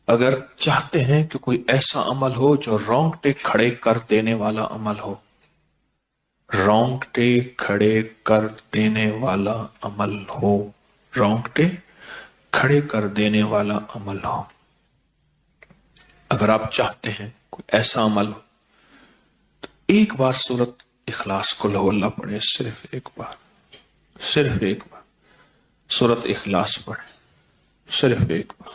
اگر چاہتے ہیں کہ کوئی ایسا عمل ہو جو رونگٹے کھڑے کر دینے والا عمل ہو، رونگٹے کھڑے کر دینے والا عمل ہو، رونگٹے کھڑے کر دینے والا عمل ہو، اگر آپ چاہتے ہیں کوئی ایسا عمل ہو تو ایک بار سورت اخلاص قل هو اللہ پڑھے، صرف ایک بار سورت اخلاص پڑھے، صرف ایک بار.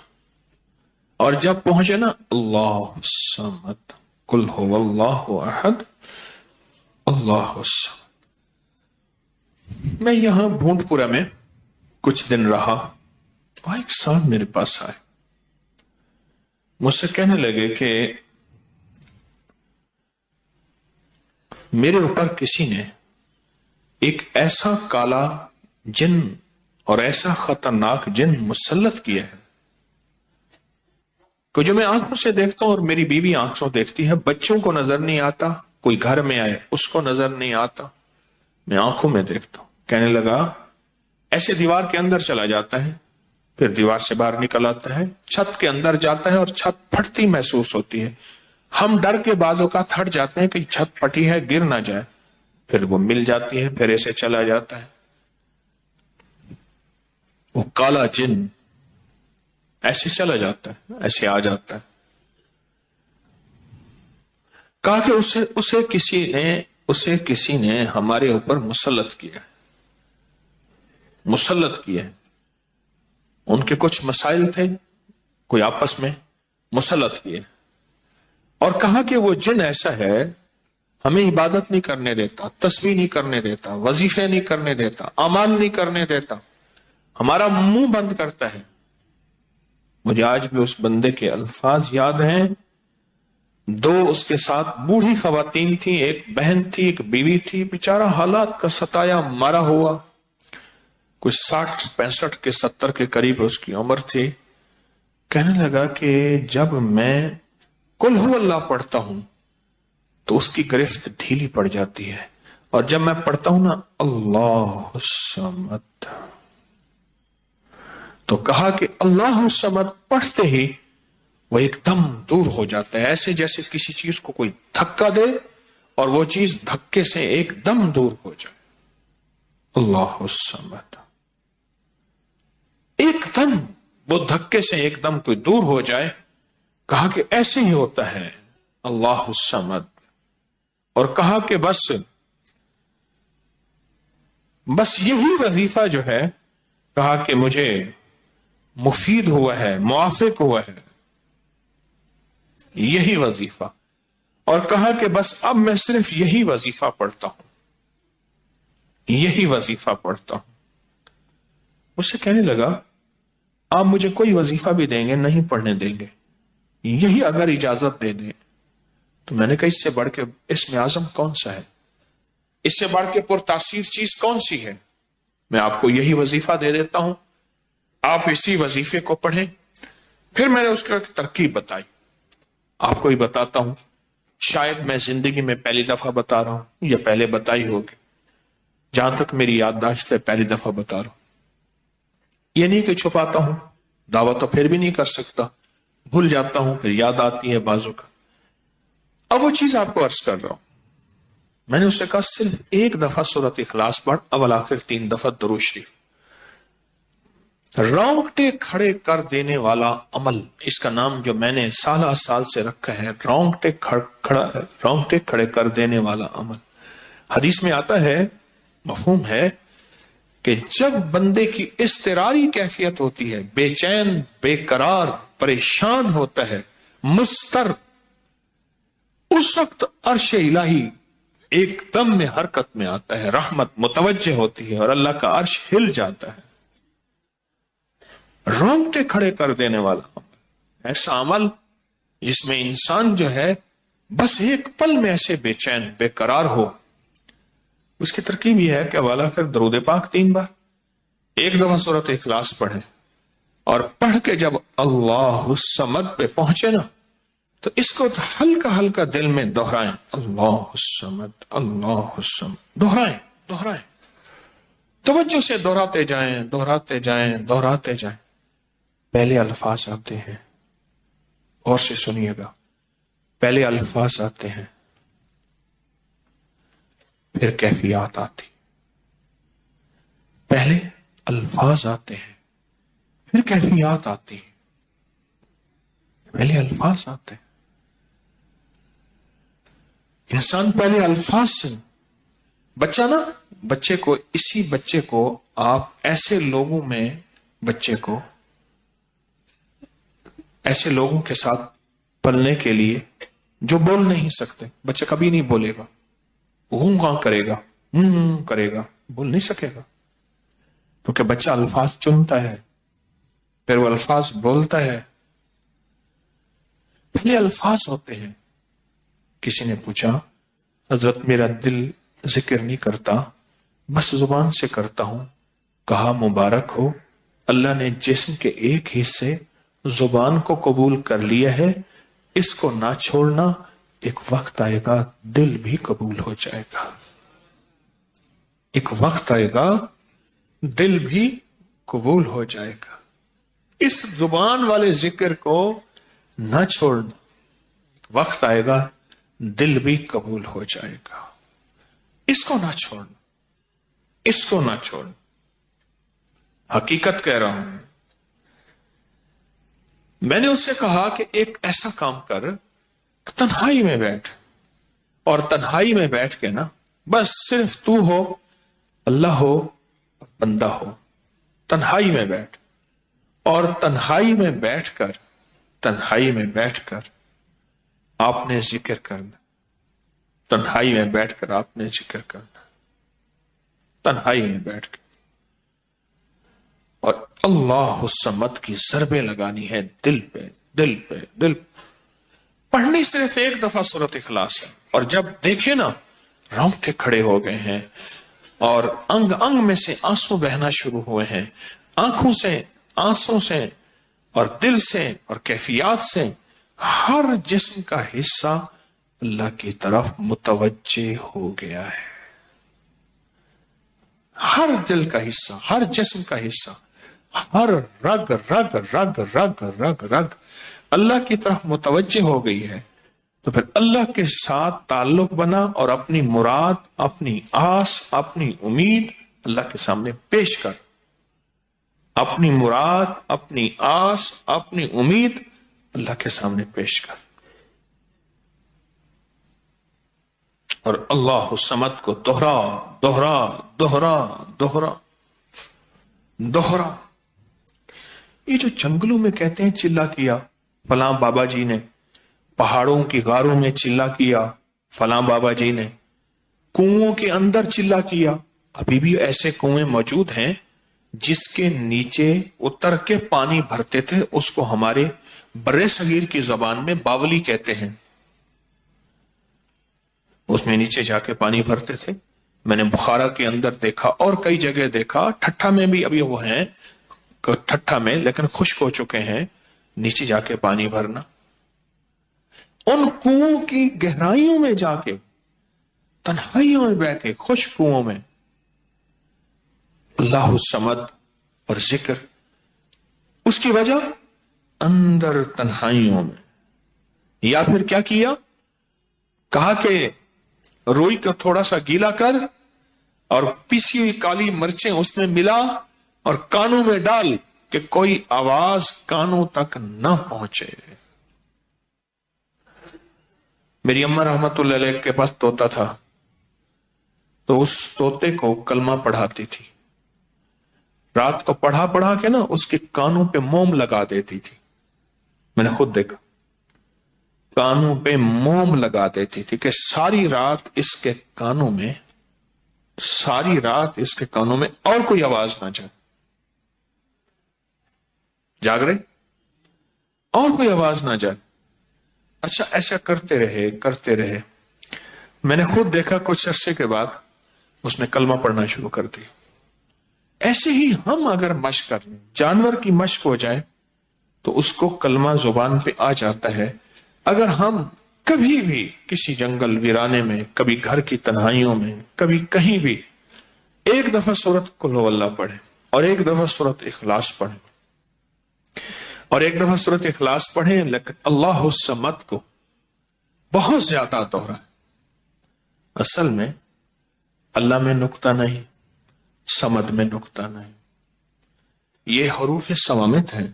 اور جب پہنچے نا اللہ الصمد قل هو اللہ احد اللہ الصمد. میں یہاں بھونٹ پورا میں کچھ دن رہا اور ایک صاحب میرے پاس آئے، مجھ سے کہنے لگے کہ میرے اوپر کسی نے ایک ایسا کالا جن اور ایسا خطرناک جن مسلط کیا ہے کہ جو میں آنکھوں سے دیکھتا ہوں اور میری بیوی آنکھوں دیکھتی ہے، بچوں کو نظر نہیں آتا، کوئی گھر میں آئے اس کو نظر نہیں آتا، میں آنکھوں میں دیکھتا ہوں. کہنے لگا ایسے دیوار کے اندر چلا جاتا ہے، پھر دیوار سے باہر نکل آتا ہے، چھت کے اندر جاتا ہے اور چھت پھٹتی محسوس ہوتی ہے. ہم ڈر کے بعض اوقات ہٹ جاتے ہیں کہ چھت پھٹی ہے گر نہ جائے، پھر وہ مل جاتی ہے، پھر ایسے چلا جاتا ہے. وہ کالا جن ایسے چلا جاتا ہے، ایسے آ جاتا ہے. کہا کہ اسے کسی نے ہمارے اوپر مسلط کیا ہے. ان کے کچھ مسائل تھے، کوئی آپس میں مسلط کیے، اور کہا کہ وہ جن ایسا ہے ہمیں عبادت نہیں کرنے دیتا، تسبیح نہیں کرنے دیتا، وظیفے نہیں کرنے دیتا، اعمال نہیں کرنے دیتا، ہمارا منہ بند کرتا ہے. مجھے آج بھی اس بندے کے الفاظ یاد ہیں. 2 اس کے ساتھ بوڑھی خواتین تھی، ایک بہن تھی، ایک بیوی تھی، بیچارہ حالات کا ستایا مارا ہوا، کچھ 60 65 کے 70 کے قریب اس کی عمر تھی. کہنے لگا کہ جب میں قل هو اللہ پڑھتا ہوں تو اس کی گرفت ڈھیلی پڑ جاتی ہے، اور جب میں پڑھتا ہوں نا اللہ الصمد، تو کہا کہ اللہ الصمد پڑھتے ہی وہ ایک دم دور ہو جاتا ہے، ایسے جیسے کسی چیز کو کوئی دھکا دے اور وہ چیز دھکے سے ایک دم دور ہو جائے. اللہ الصمد ایک دم وہ دھکے سے ایک دم کوئی دور ہو جائے. کہا کہ ایسے ہی ہوتا ہے اللہ الصمد. اور کہا کہ بس یہی وظیفہ جو ہے، کہا کہ مجھے مفید ہوا ہے، موافق ہوا ہے یہی وظیفہ. اور کہا کہ بس اب میں صرف یہی وظیفہ پڑھتا ہوں. مجھ سے کہنے لگا آپ مجھے کوئی وظیفہ بھی دیں گے نہیں پڑھنے دیں گے، یہی اگر اجازت دے دیں. تو میں نے کہا اس سے بڑھ کے اسم اعظم کون سا ہے، اس سے بڑھ کے پرتاثیر چیز کون سی ہے؟ میں آپ کو یہی وظیفہ دے دیتا ہوں، آپ اسی وظیفے کو پڑھیں. پھر میں نے اس کو ایک ترکیب بتائی، آپ کو ہی بتاتا ہوں، شاید میں زندگی میں پہلی دفعہ بتا رہا ہوں یا پہلے بتائی ہوگی، جہاں تک میری یادداشت ہے پہلی دفعہ بتا رہا ہوں. یہ نہیں کہ چھپاتا ہوں، دعویٰ تو پھر بھی نہیں کر سکتا، بھول جاتا ہوں پھر یاد آتی ہے بازو کا. اب وہ چیز آپ کو عرض کر رہا ہوں. میں نے اسے کہا صرف ایک دفعہ سورۃ اخلاص پڑھ، اول آخر 3 دفعہ درود شریف. رونگٹے کھڑے کر دینے والا عمل، اس کا نام جو میں نے سال سے رکھا ہے رونگٹے کھڑے کر دینے والا عمل. حدیث میں آتا ہے، مفہوم ہے کہ جب بندے کی اضطراری کیفیت ہوتی ہے، بے چین، بے قرار، پریشان ہوتا ہے، مضطر، اس وقت عرش الہی ایک دم میں حرکت میں آتا ہے، رحمت متوجہ ہوتی ہے اور اللہ کا عرش ہل جاتا ہے. رونگٹے کھڑے کر دینے والا عمل، ایسا عمل جس میں انسان جو ہے بس ایک پل میں ایسے بے چین بے قرار ہو. اس کی ترکیب یہ ہے کہ والا کر درود پاک 3 بار، ایک دفعہ سورۃ اخلاص پڑھیں، اور پڑھ کے جب اللہ الصمد پہ پہنچے نا تو اس کو ہلکا ہلکا دل میں دہرائیں، اللہ الصمد اللہ الصمد، دہرائیں، توجہ سے دہراتے جائیں. پہلے الفاظ آتے ہیں اور سے سنیے گا، پہلے الفاظ آتے ہیں، پھر کیفیات آتی. پہلے الفاظ آتے ہیں، پھر کیفیات آتی ہے. پہلے الفاظ آتے ہیں. انسان پہلے الفاظ سے، بچہ نا، اسی بچے کو آپ ایسے لوگوں میں، بچے کو ایسے لوگوں کے ساتھ پلنے کے لیے جو بول نہیں سکتے. بچہ کبھی نہیں بولے گا، ہاں کرے گا، کرے گا، بول نہیں سکے گا، کیونکہ بچہ الفاظ چنتا ہے، پھر وہ الفاظ بولتا ہے. پہلے الفاظ ہوتے ہیں. کسی نے پوچھا، حضرت میرا دل ذکر نہیں کرتا، بس زبان سے کرتا ہوں. کہا مبارک ہو، اللہ نے جسم کے ایک حصے زبان کو قبول کر لیا ہے، اس کو نہ چھوڑنا، ایک وقت آئے گا دل بھی قبول ہو جائے گا. ایک وقت آئے گا دل بھی قبول ہو جائے گا. اس زبان والے ذکر کو نہ چھوڑنا، ایک وقت آئے گا دل بھی قبول ہو جائے گا. اس کو نہ چھوڑنا، اس کو نہ چھوڑنا. حقیقت کہہ رہا ہوں. میں نے اس سے کہا کہ ایک ایسا کام کر، تنہائی میں بیٹھ، اور تنہائی میں بیٹھ کے نا، بس صرف تو ہو، اللہ ہو، بندہ ہو. تنہائی میں بیٹھ، اور تنہائی میں بیٹھ کر، تنہائی میں بیٹھ کر آپ نے ذکر کرنا. تنہائی میں بیٹھ کر آپ نے ذکر کرنا، تنہائی میں بیٹھ کر، اور اللہ الصمد کی ضربیں لگانی ہے دل پہ، دل پہ، دل پہ. پڑھنی صرف ایک دفعہ سورۃ اخلاص ہے، اور جب دیکھیں نا رونگٹے کھڑے ہو گئے ہیں، اور انگ انگ میں سے آنسو بہنا شروع ہوئے ہیں، آنکھوں سے، آنسوں سے، اور دل سے، اور کیفیات سے، ہر جسم کا حصہ اللہ کی طرف متوجہ ہو گیا ہے. ہر دل کا حصہ، ہر جسم کا حصہ، ہر رگ رگ رگ رگ رگ رگ اللہ کی طرف متوجہ ہو گئی ہے. تو پھر اللہ کے ساتھ تعلق بنا، اور اپنی مراد، اپنی آس، اپنی امید اللہ کے سامنے پیش کر. اپنی مراد، اپنی آس، اپنی امید اللہ کے سامنے پیش کر. اور اللہ الصمد کو دوہرا دوہرا دوہرا دوہرا دوہرا. یہ جو جنگلوں میں کہتے ہیں چلا کیا فلاں بابا جی نے، پہاڑوں کی غاروں میں چلا کیا فلاں بابا جی نے، کنووں کے اندر چلا کیا. ابھی بھی ایسے کنویں موجود ہیں جس کے نیچے اتر کے پانی بھرتے تھے. اس کو ہمارے برے صغیر کی زبان میں باولی کہتے ہیں. اس میں نیچے جا کے پانی بھرتے تھے. میں نے بخارا کے اندر دیکھا، اور کئی جگہ دیکھا. ٹھٹھا میں بھی ابھی وہ ہیں، ٹھٹھا میں، لیکن خشک ہو چکے ہیں. نیچے جا کے پانی بھرنا، ان کنووں کی گہرائیوں میں جا کے، تنہائیوں میں بیٹھ کے، خشک کنووں میں اللہ الصمد اور ذکر. اس کی وجہ اندر تنہائیوں میں. یا پھر کیا کیا؟ کہا کہ روئی کو تھوڑا سا گیلا کر، اور پیسی ہوئی کالی مرچیں اس میں ملا، اور کانوں میں ڈال کہ کوئی آواز کانوں تک نہ پہنچے. میری اماں رحمت اللہ علیہ کے پاس طوطا تھا، تو اس طوطے کو کلمہ پڑھاتی تھی. رات کو پڑھا پڑھا کے نا اس کے کانوں پہ موم لگا دیتی تھی. میں نے خود دیکھا، کانوں پہ موم لگا دیتی تھی کہ ساری رات اس کے کانوں میں، ساری رات اس کے کانوں میں اور کوئی آواز نہ جائے. جاگ رہے، اور کوئی آواز نہ جائے. اچھا ایسا کرتے رہے کرتے رہے. میں نے خود دیکھا کچھ عرصے کے بعد اس نے کلمہ پڑھنا شروع کر دی. ایسے ہی ہم اگر مشق کر لیں، جانور کی مشق ہو جائے تو اس کو کلمہ زبان پہ آ جاتا ہے. اگر ہم کبھی بھی کسی جنگل ویرانے میں، کبھی گھر کی تنہائیوں میں، کبھی کہیں بھی ایک دفعہ سورۃ قل ہو اللہ پڑھیں، اور ایک دفعہ سورۃ اخلاص پڑھیں، اور ایک دفعہ سورۃ اخلاص پڑھیں، لیکن اللہ الصمد کو بہت زیادہ دوہرائیں۔ اصل میں اللہ میں نقطہ نہیں، صمد میں نقطہ نہیں، یہ حروف صوامت ہیں،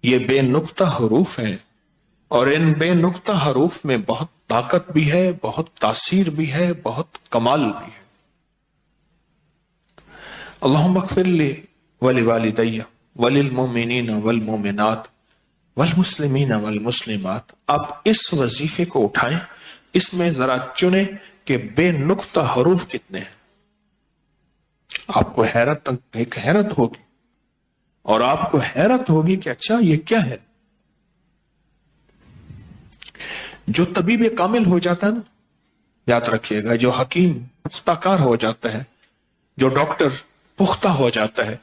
یہ بے نقطہ حروف ہیں، اور ان بے نقطہ حروف میں بہت طاقت بھی ہے، بہت تاثیر بھی ہے، بہت کمال بھی ہے۔ اللہم اغفر لی ولوالدی وللمؤمنین والمؤمنات والمسلمین والمسلمات۔ آپ اس وظیفے کو اٹھائیں، اس میں ذرا چنیں کہ بے نقطہ حروف کتنے ہیں۔ آپ کو حیرت ہوگی، اور آپ کو حیرت ہوگی کہ اچھا یہ کیا ہے۔ جو طبیب کامل ہو جاتا ہے نا، یاد رکھیے گا، جو حکیم پختہ کار ہو جاتا ہے، جو ڈاکٹر پختہ ہو جاتا ہے،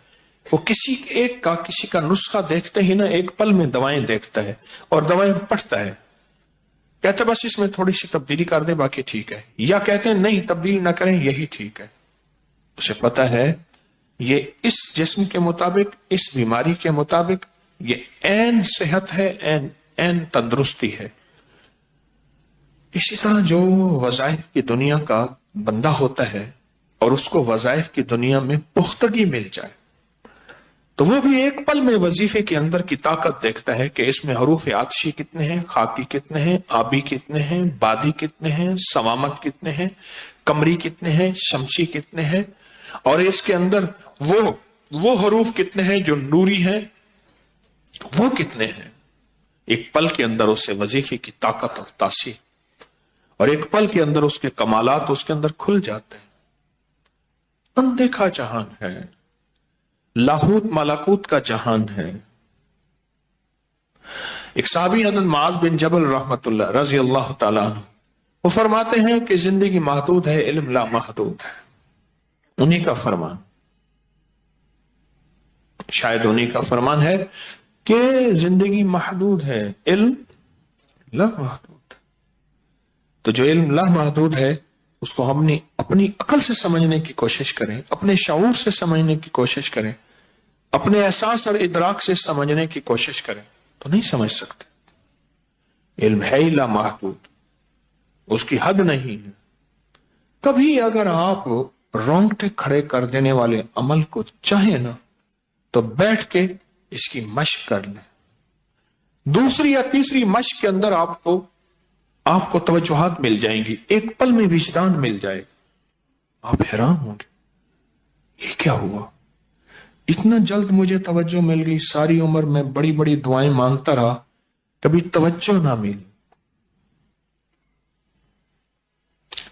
وہ کسی کا نسخہ دیکھتے ہی نا ایک پل میں دوائیں دیکھتا ہے اور دوائیں پڑھتا ہے، کہتے بس اس میں تھوڑی سی تبدیلی کر دیں باقی ٹھیک ہے، یا کہتے ہیں نہیں تبدیل نہ کریں یہی ٹھیک ہے۔ اسے پتا ہے یہ اس جسم کے مطابق، اس بیماری کے مطابق یہ عین صحت ہے، عین تندرستی ہے۔ اسی طرح جو وظائف کی دنیا کا بندہ ہوتا ہے اور اس کو وظائف کی دنیا میں پختگی مل جائے تو وہ بھی ایک پل میں وظیفے کے اندر کی طاقت دیکھتا ہے کہ اس میں حروف عطشی کتنے ہیں، خاکی کتنے ہیں، آبی کتنے ہیں، بادی کتنے ہیں، صوامت کتنے ہیں، قمری کتنے ہیں، شمسی کتنے ہیں، اور اس کے اندر وہ حروف کتنے ہیں جو نوری ہیں، وہ کتنے ہیں۔ ایک پل کے اندر اس سے وظیفے کی طاقت اور تاثیر، اور ایک پل کے اندر اس کے کمالات اس کے اندر کھل جاتے ہیں۔ اندیکھا جہان ہے، لاہوت ملکوت کا جہان ہے۔ ایک صحابی حضرت معاذ بن جبل رحمت اللہ رضی اللہ تعالیٰ عنہ، وہ فرماتے ہیں کہ زندگی محدود ہے، علم لا محدود ہے۔ انہی کا فرمان، شاید انہی کا فرمان ہے کہ زندگی محدود ہے، علم لا محدود۔ تو جو علم لا محدود ہے اس کو ہم اپنی عقل سے سمجھنے کی کوشش کریں، اپنے شعور سے سمجھنے کی کوشش کریں، اپنے احساس اور ادراک سے سمجھنے کی کوشش کریں تو نہیں سمجھ سکتے۔ علم ہے ہی لا محدود، اس کی حد نہیں ہے۔ کبھی اگر آپ رونگٹے کھڑے کر دینے والے عمل کو چاہیں نا تو بیٹھ کے اس کی مشق کر لیں۔ دوسری یا تیسری مشق کے اندر آپ کو توجہات مل جائیں گی، ایک پل میں وجدان مل جائے گا، آپ حیران ہوں گے یہ کیا ہوا، اتنا جلد مجھے توجہ مل گئی، ساری عمر میں بڑی بڑی دعائیں مانگتا رہا، کبھی توجہ نہ ملی،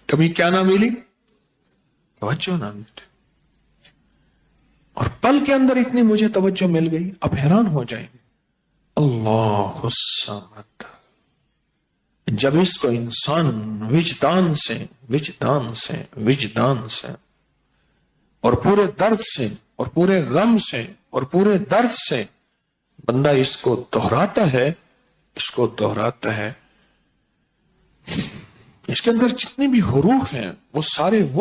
کبھی کیا نہ ملی، توجہ نہ ملی، اور پل کے اندر اتنی مجھے توجہ مل گئی، اب حیران ہو جائیں گے۔ اللہ الصمد، جب اس کو انسان وجدان سے اور پورے درد سے اور پورے غم سے اور پورے درد سے بندہ اس کو دہراتا ہے، اس کے اندر جتنے بھی حروف ہیں وہ سارے وہ